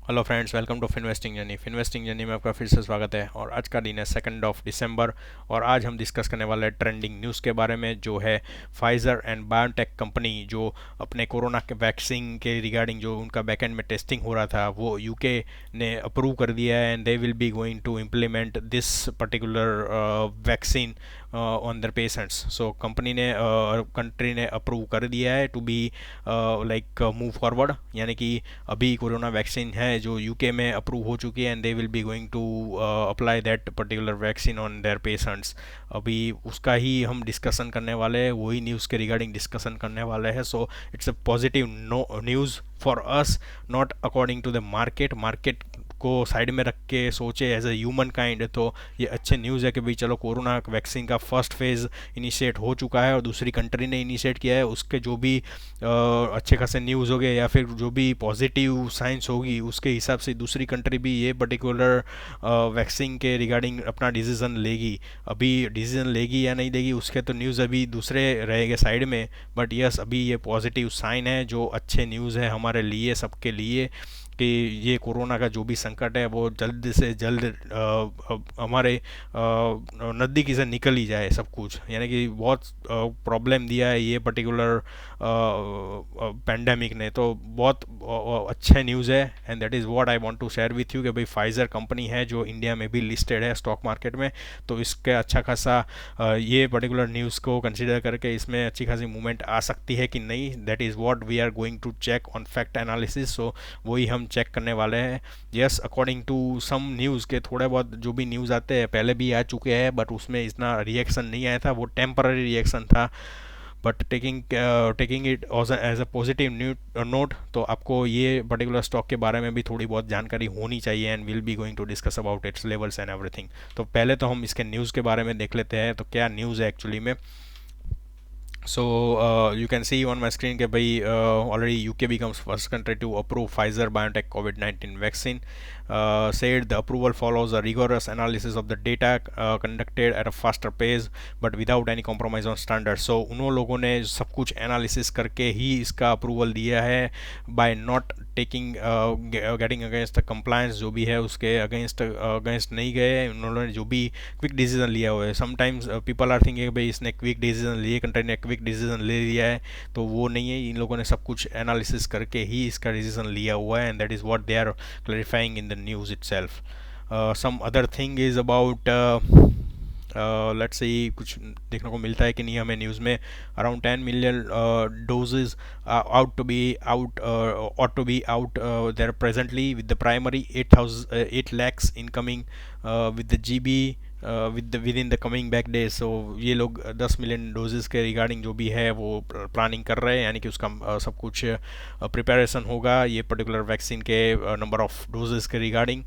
Hello friends, welcome to Finvesting journey. Finvesting journey में आपका फिर से स्वागत है। और आज का दिन है 2 दिसंबर। और आज हम डिस्कस करने वाले हैं ट्रेंडिंग न्यूज़ के बारे में, जो है फाइजर एंड बायोटेक कंपनी जो अपने कोरोना के वैक्सीन के रिगार्डिंग जो उनका बैकएंड में टेस्टिंग हो रहा था वो यूके ने अप्रूव कर दिया है, and they will be going to implement this particular vaccine on their patients. So country ने अप्रूव कर दिया है to be like move forward, यानी कि अभी कोरोना वैक्सीन है जो यूके में अप्रूव हो चुकी है, and they will be going to apply that particular vaccine on their patients. अभी उसका ही हम डिस्कशन करने वाले हैं, वही न्यूज़ के रिगार्डिंग डिस्कशन करने वाले हैं। So it's a positive news for us, not according to the market को साइड में रख के सोचे एज ए ह्यूमन काइंड, तो ये अच्छे न्यूज़ है कि भाई चलो कोरोना वैक्सीन का फर्स्ट फेज़ इनिशिएट हो चुका है और दूसरी कंट्री ने इनिशिएट किया है। उसके जो भी अच्छे खासे न्यूज़ हो गए या फिर जो भी पॉजिटिव साइंस होगी उसके हिसाब से दूसरी कंट्री भी ये पर्टिकुलर वैक्सीन के रिगार्डिंग अपना डिसीज़न लेगी। अभी डिसीज़न लेगी या नहीं लेगी उसके तो न्यूज़ अभी दूसरे रहेंगे साइड में, बट यस अभी ये पॉजिटिव साइन है, जो अच्छे न्यूज़ है हमारे लिए, सबके लिए, कि ये कोरोना का जो भी संकट है वो जल्द से जल्द हमारे नज़दीकी से निकल ही जाए सब कुछ। यानी कि बहुत प्रॉब्लम दिया है ये पर्टिकुलर पेंडेमिक ने, तो बहुत अच्छे न्यूज़ है। And that is what I want to share with you कि भाई फाइजर कंपनी है जो इंडिया में भी लिस्टेड है स्टॉक मार्केट में, तो इसके अच्छा खासा ये पर्टिकुलर न्यूज़ को कंसिडर करके इसमें अच्छी खासी मूवमेंट आ सकती है कि नहीं, that is what we are going to check on fact analysis. So वही हम चेक करने वाले हैं। Yes, according to some news के थोड़े बहुत जो भी न्यूज़ आते हैं पहले भी आ चुके हैं, बट उसमें इतना रिएक्शन नहीं आया था, वो टेम्पररी रिएक्शन था। But taking it as a positive note, तो आपको ये पर्टिकुलर स्टॉक के बारे में भी थोड़ी बहुत जानकारी होनी चाहिए, and will be going to discuss about its levels and everything. तो पहले तो हम इसके न्यूज़ के बारे में देख लेते हैं, तो क्या न्यूज़ है एक्चुअली में। So you can see on my screen that already UK becomes first country to approve Pfizer BioNTech COVID-19 vaccine. Said the approval follows a rigorous analysis of the data conducted at a faster pace but without any compromise on standards. So उन लोगों ने सब कुछ analysis करके ही इसका approval दिया है, by not taking getting against the compliance जो भी है उसके अगेंस्ट नहीं गए। उन्होंने जो भी क्विक डिसीजन लिया हुआ है, समटाइम्स पीपल आर थिंकिंग भाई इसने क्विक डिसीजन लिए, कंट्री ने क्विक डिसीजन ले लिया है, तो वो नहीं है। इन लोगों ने सब कुछ एनालिसिस करके ही इसका डिसीजन लिया हुआ है, and that is what they are clarifying in the news itself. Some other thing is about let's see कुछ देखने को मिलता है कि नहीं हमें न्यूज़ में, around 10 million doses out to be out ought to be out there presently, with the primary 8 lakhs incoming with the GB within the coming back days. So ये लोग 10 मिलियन डोजेस के रिगार्डिंग जो भी है वो planning कर रहे हैं, यानी कि उसका सब कुछ प्रिपरेशन होगा ये पर्टिकुलर वैक्सीन के नंबर ऑफ डोजेस के regarding.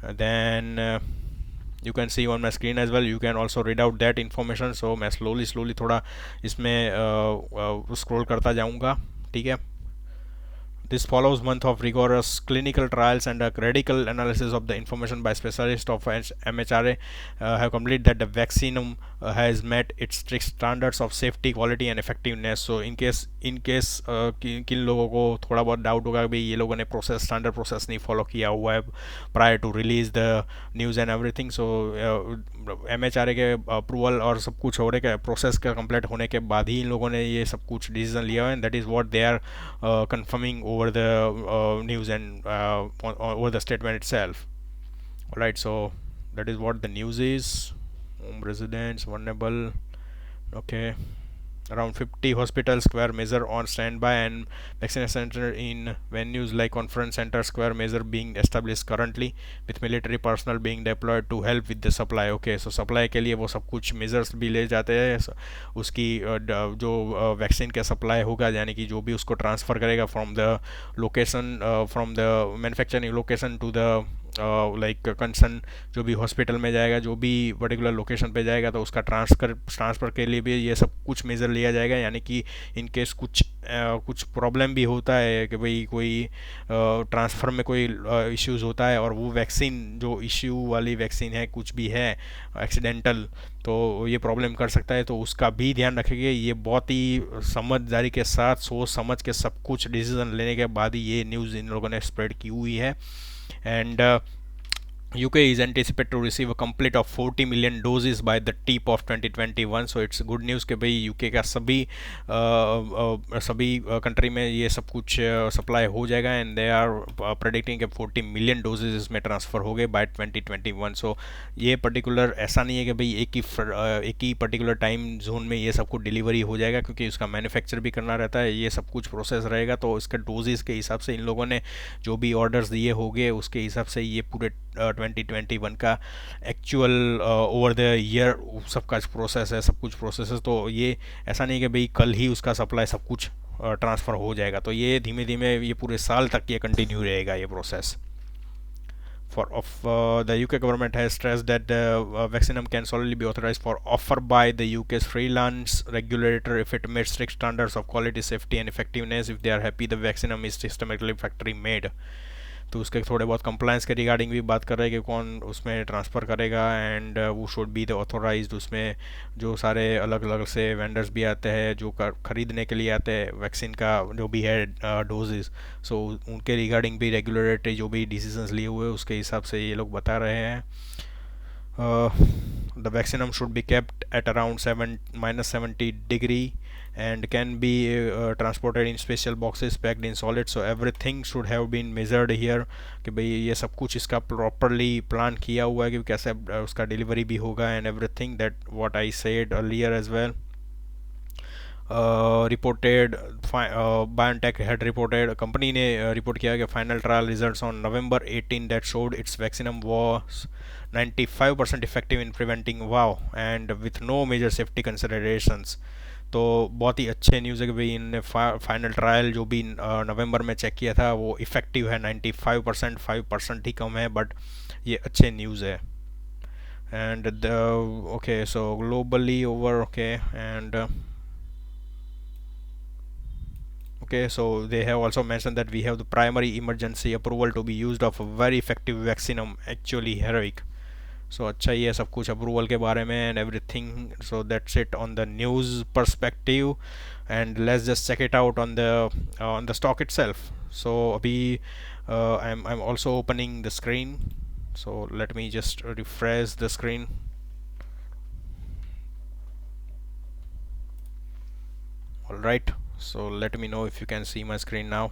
Then you can see on my screen as well, you can also read out that information। so मैं slowly थोड़ा इसमें स्क्रॉल करता जाऊंगा, ठीक है। This follows month of rigorous clinical trials and a critical analysis of the information by specialists of MHRA have completed that the vaccine has met its strict standards of safety, quality and effectiveness. So in case किन लोगों को थोड़ा बहुत doubt होगा भाई ये लोगों ने स्टैंडर्ड प्रोसेस नहीं फॉलो किया हुआ है prior to release the news and everything. So MHRA के अप्रूवल और सब कुछ होने के प्रोसेस का कंप्लीट होने के बाद ही इन लोगों ने ये सब कुछ डिसीजन लिया है, and that is what they are confirming over the news and over the statement itself. Alright, so that is what the news is. Home residents vulnerable. Okay, around 50 hospitals square measure on standby, and vaccination center in venues like conference center square measure being established currently, with military personnel being deployed to help with the supply. Okay, so supply के लिए वो सब कुछ measures भी ले जाते हैं। उसकी जो वैक्सीन का सप्लाई होगा, यानी कि जो भी उसको ट्रांसफ़र करेगा from the location, from the manufacturing location to the like concern जो भी हॉस्पिटल में जाएगा, जो भी पर्टिकुलर लोकेशन पे जाएगा, तो उसका ट्रांसफ़र के लिए भी ये सब कुछ मेज़र लिया जाएगा। यानी कि इन केस कुछ कुछ प्रॉब्लम भी होता है कि भाई कोई ट्रांसफ़र में कोई इश्यूज़ होता है और वो वैक्सीन जो इश्यू वाली वैक्सीन है कुछ भी है एक्सीडेंटल, तो ये प्रॉब्लम कर सकता है, तो उसका भी ध्यान रखेंगे। ये बहुत ही समझदारी के साथ सोच समझ के सब कुछ डिसीजन लेने के बाद ही ये न्यूज़ इन लोगों ने स्प्रेड की हुई है। And UK is anticipated to receive a complete of 40 million doses by the tip of 2021, so it's good news कि भाई यूके का सभी कंट्री में ये सब कुछ सप्लाई हो जाएगा, एंड दे आर प्रेडिक्टिंग कि 40 मिलियन डोजेज इसमें ट्रांसफ़र हो गए बाय 2021। सो ये पर्टिकुलर ऐसा नहीं है कि भाई एक ही पर्टिकुलर टाइम जोन में ये सब कुछ डिलीवरी हो जाएगा, क्योंकि उसका मैन्युफैक्चर भी करना रहता है, ये सब कुछ प्रोसेस रहेगा। तो इसके डोजेज़ के हिसाब से इन लोगों ने जो भी ऑर्डर्स दिए होंगे उसके हिसाब से ये पूरे 2021 का एक्चुअल ओवर द ईयर सबका प्रोसेस है, सब कुछ प्रोसेस है। तो ये ऐसा नहीं कि भाई कल ही उसका सप्लाई सब कुछ ट्रांसफ़र हो जाएगा, तो ये धीमे धीमे ये पूरे साल तक ये कंटिन्यू रहेगा ये process. The UK government has stressed that the vaccinum can solely be authorized for offer by the UK's freelance regulator if it meets strict standards of quality, safety and effectiveness. If they are happy the vaccinum is systematically factory made, तो उसके थोड़े बहुत compliance के regarding भी बात कर रहे हैं कि कौन उसमें ट्रांसफ़र करेगा, एंड वो शुड बी द ऑथोराइज्ड। उसमें जो सारे अलग अलग से वेंडर्स भी आते हैं जो ख़रीदने के लिए आते हैं वैक्सीन का जो भी है डोजेस, सो उनके रिगार्डिंग भी रेगुलेटरी जो भी डिसीजंस लिए हुए उसके हिसाब से ये लोग बता रहे हैं। The vaccinum should be kept at around -70 degree and can be transported in special boxes packed in solid, so everything should have been measured here कि भाई ये सब कुछ इसका प्रॉपरली प्लान किया हुआ है कि कैसे उसका डिलीवरी भी होगा, and everything that what I said earlier as well. Reported biotech had reported, company ने रिपोर्ट किया कि final trial results on November 18 that showed its vaccine was 95% effective in preventing wow and with no major safety considerations. तो बहुत ही अच्छे news है कि भाई इनने फाइनल ट्रायल जो भी नवंबर में चेक किया था वो इफ़ेक्टिव है 95%, 5% ही कम है, बट ये अच्छे न्यूज़ है। And okay so globally over okay and okay, so they have also mentioned that we have the primary emergency approval to be used of a very effective vaccinum, actually heroic. So अच्छा ये सब कुछ approval के बारे में and everything, so that's it on the news perspective, and let's just check it out on the stock itself. So अभी I am also opening the screen, so let me just refresh the screen. Alright, so let me know if you can see my screen now.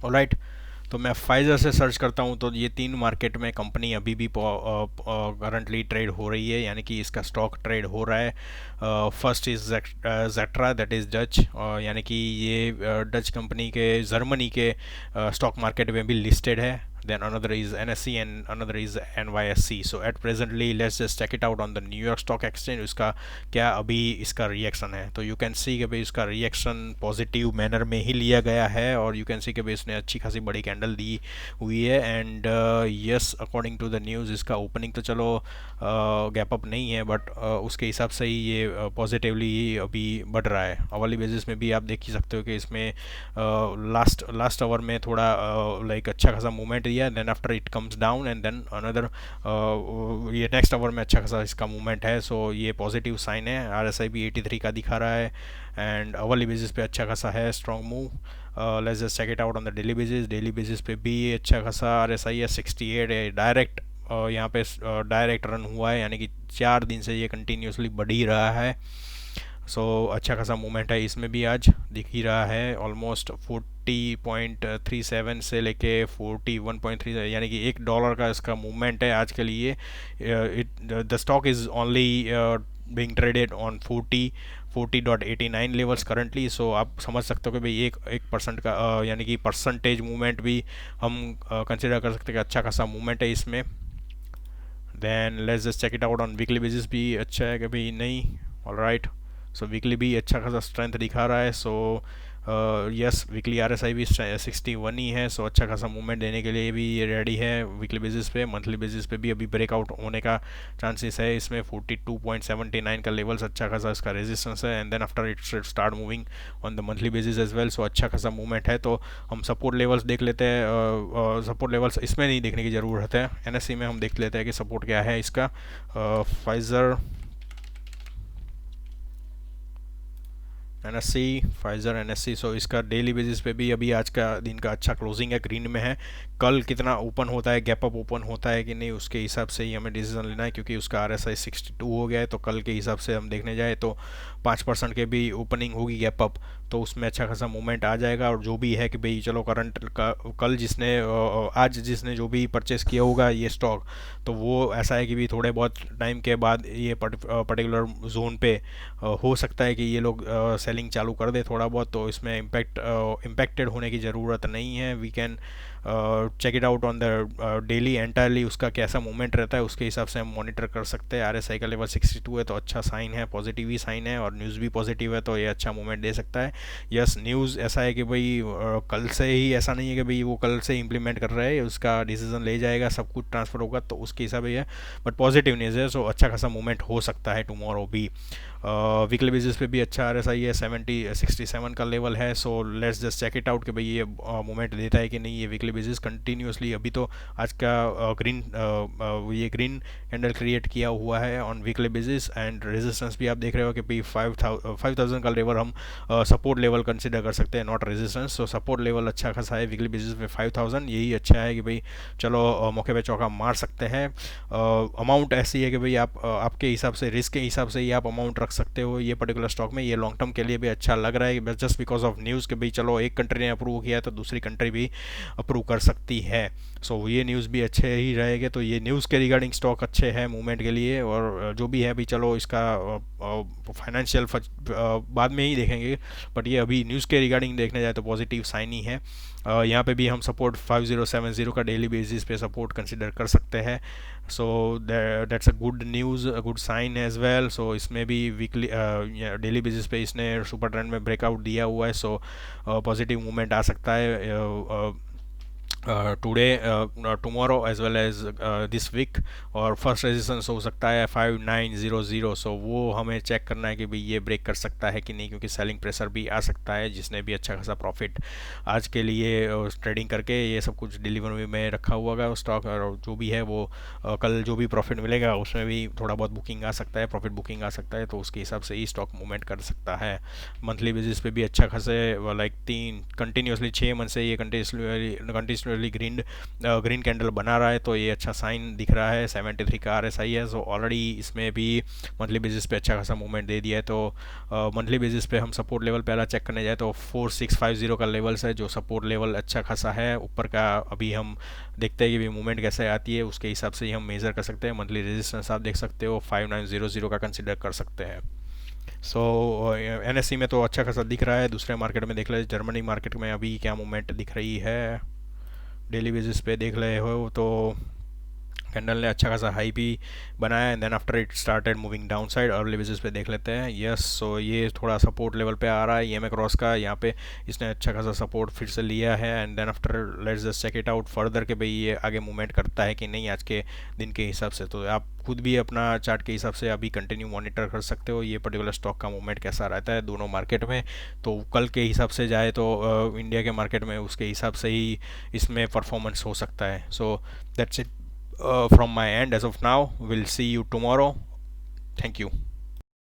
Alright, तो मैं Pfizer से search करता हूँ तो ये तीन market में कंपनी अभी भी करंटली ट्रेड हो रही है, यानी कि इसका स्टॉक ट्रेड हो रहा है। First is Xetra, that is Dutch, यानी कि ये डच कंपनी के जर्मनी के स्टॉक मार्केट में भी लिस्टेड है। then another is NSE and another is NYSE. So at presently let's just check it out on the New York Stock Exchange, उसका क्या अभी इसका रिएक्शन है। तो यू कैन सी कि भाई इसका रिएक्शन पॉजिटिव मैनर में ही लिया गया है, और यू कैन सी कि भाई इसने अच्छी खासी बड़ी कैंडल दी हुई है, and yes according to the news इसका ओपनिंग तो चलो गैप अप नहीं है, बट उसके हिसाब से ही ये पॉजिटिवली अभी बढ़ रहा है। अवली बेसिस में भी आप देख ही सकते हो कि इसमें लास्ट आवर में थोड़ा लाइक अच्छा खासा मूवमेंट दिया, then after it comes down and then another ये नेक्स्ट आवर में अच्छा खासा इसका मूवमेंट है। सो ये पॉजिटिव साइन है। RSI भी 83 का दिखा रहा है, एंड अवली बेसिस पे अच्छा खासा है strong move. Let's just check it out on the daily basis पे भी अच्छा खासा RSI है 68 है, डायरेक्ट यहाँ पे डायरेक्ट रन हुआ है, यानी कि 4 दिन से ये कंटिन्यूसली बढ़ ही रहा है। सो अच्छा खासा मूवमेंट है इसमें भी, आज दिख ही रहा है ऑलमोस्ट 40.37 से लेके 41.3, यानी कि $1 का इसका मूवमेंट है आज के लिए। The stock is only being traded on 40.89 levels currently. So आप समझ सकते हो कि भाई एक परसेंट का यानी कि परसेंटेज मूवमेंट भी हम कंसिडर कर सकते हैं कि अच्छा खासा मूवमेंट है इसमें। Then let's just check it out on weekly basis भी अच्छा है कि भाई नहीं, ऑलराइट। सो वीकली भी अच्छा खासा स्ट्रेंथ दिखा रहा है। सो यस, वीकली RSI भी 61 ही है। सो अच्छा खासा मूवमेंट देने के लिए भी ये रेडी है वीकली बेसिस पे। मंथली बेसिस पे भी अभी ब्रेकआउट होने का चांसेस है इसमें। 42.79 का लेवल्स अच्छा खासा इसका रेजिस्टेंस है, and then after it start moving on the monthly basis as well. So अच्छा खासा मूवमेंट है। तो हम सपोर्ट लेवल्स देख लेते हैं। सपोर्ट लेवल्स इसमें नहीं देखने की ज़रूरत है, NSE में हम देख लेते हैं कि सपोर्ट क्या है इसका। Pfizer NSE। सो इसका डेली बेसिस पे भी अभी आज का दिन का अच्छा क्लोजिंग है, ग्रीन में है। कल कितना ओपन होता है, गैप अप ओपन होता है कि नहीं, उसके हिसाब से ही हमें डिसीजन लेना है, क्योंकि उसका RSI 62 हो गया है। तो कल के हिसाब से हम देखने जाए तो 5% के भी ओपनिंग होगी गैप अप, तो उसमें अच्छा खासा मूवमेंट आ जाएगा। और जो भी है कि भाई चलो करंट का कल जिसने आज जिसने जो भी परचेस किया होगा ये स्टॉक, तो वो ऐसा है कि भी थोड़े बहुत टाइम के बाद ये पर्टिकुलर जोन पे हो सकता है कि ये लोग सेलिंग चालू कर दे थोड़ा बहुत। तो इसमें इम्पैक्टेड होने की ज़रूरत नहीं है। We can check it out on the daily entirely, उसका कैसा मूवमेंट रहता है उसके हिसाब से हम मॉनिटर कर सकते हैं। RSI का लेवल 62 है तो अच्छा साइन है, पॉजिटिव ही साइन है, और न्यूज़ भी पॉजिटिव है तो ये अच्छा मूवमेंट दे सकता है। यस, न्यूज़ ऐसा है कि भाई कल से ही, ऐसा नहीं है कि भाई वो कल से इम्प्लीमेंट कर रहे हैं, उसका डिसीजन ले जाएगा, सब कुछ ट्रांसफ़र होगा तो उसके हिसाब से है, बट पॉजिटिव न्यूज़ है। सो अच्छा खासा मूवमेंट हो सकता है टुमारो भी। वीकली बेसिस पे भी अच्छा RSI है, 67 का लेवल है। So let's just check it out कि भाई ये मूवमेंट देता है कि नहीं ये वीकली बेसिस कंटिन्यूसली। अभी तो आज का ये ग्रीन कैंडल क्रिएट किया हुआ है on weekly basis, and resistance भी आप देख रहे हो कि भाई 5000 का लेवल हम सपोर्ट लेवल कंसिडर कर सकते हैं, not resistance. So support level अच्छा खासा है वीकली बेसिस पे 5000, यही अच्छा है कि भाई चलो मौके पे चौका मार सकते हैं। अमाउंट ऐसी है कि भाई आप आपके हिसाब से, रिस्क के हिसाब से ही आप अमाउंट रख सकते हो ये पर्टिकुलर स्टॉक में। ये लॉन्ग टर्म के लिए भी अच्छा लग रहा है, जस्ट बिकॉज ऑफ न्यूज़ कि भाई चलो एक कंट्री ने अप्रूव किया है तो दूसरी कंट्री भी अप्रूव कर सकती है। सो ये न्यूज़ भी अच्छे ही रहेंगे। तो ये न्यूज़ के रिगार्डिंग स्टॉक अच्छे हैं मूवमेंट के लिए। और जो भी है भाई चलो इसका फाइनेंशियल बाद में ही देखेंगे, बट ये अभी न्यूज़ के रिगार्डिंग देखने जाए तो पॉजिटिव साइन ही है। यहाँ पे भी हम सपोर्ट 5070 का डेली बेसिस पे सपोर्ट कंसिडर कर सकते हैं। So that's a good news, a good sign as well. So इसमें भी वीकली डेली बेसिस पे इसने सुपर ट्रेंड में ब्रेकआउट दिया हुआ है। सो पॉजिटिव मूवमेंट आ सकता है today, tomorrow as well as this week. और फर्स्ट रेजिस्टेंस हो सकता है 5900। सो वो हमें चेक करना है कि भाई ये ब्रेक कर सकता है कि नहीं, क्योंकि सेलिंग प्रेशर भी आ सकता है। जिसने भी अच्छा खासा प्रॉफिट आज के लिए ट्रेडिंग करके ये सब कुछ डिलीवरी में रखा हुआ है स्टॉक, और जो भी है वो कल जो भी प्रॉफिट मिलेगा उसमें भी थोड़ा बहुत बुकिंग आ सकता है, प्रॉफिट बुकिंग आ सकता है, तो उसके हिसाब से ही स्टॉक मूवमेंट कर सकता है। मंथली बेसिस पे भी अच्छा खासे लाइक 6 मंथ से ये कंटिन्यूसली ग्रीन कैंडल बना रहा है, तो ये अच्छा साइन दिख रहा है। 73 का RSI है। सो ऑलरेडी इसमें भी मंथली बेसिस पे अच्छा खासा मूवमेंट दे दिया है। तो मंथली बेसिस पे हम सपोर्ट लेवल पहला चेक करने जाए तो 4650 का लेवल्स है, जो सपोर्ट लेवल अच्छा खासा है ऊपर का। अभी हम देखते हैं कि भी मूवमेंट कैसे आती है, उसके हिसाब से ही हम मेज़र कर सकते हैं। मंथली रेजिस्टेंस आप देख सकते हो 5900 का कंसिडर कर सकते हैं। सो NSE में तो अच्छा खासा दिख रहा है। दूसरे मार्केट में देख ले, जर्मनी मार्केट में अभी क्या मूवमेंट दिख रही है डेली बेसिस पे देख रहे हो तो कैंडल ने अच्छा खासा हाई भी बनाया, and then after it started moving down side. Early basis पे देख लेते हैं। यस, सो ये थोड़ा सपोर्ट लेवल पे आ रहा है EMA क्रॉस का, यहाँ पे इसने अच्छा खासा सपोर्ट फिर से लिया है। And then after let's just check it out further कि भाई ये आगे मूवमेंट करता है कि नहीं आज के दिन के हिसाब से। तो आप खुद भी अपना चार्ट के हिसाब से अभी कंटिन्यू मॉनिटर कर सकते हो ये पर्टिकुलर स्टॉक का मूवमेंट कैसा रहता है दोनों मार्केट में। तो कल के हिसाब से जाए तो इंडिया के मार्केट में उसके हिसाब से ही इसमें परफॉर्मेंस हो सकता है। सो that's it from my end as of now. We'll see you tomorrow. Thank you.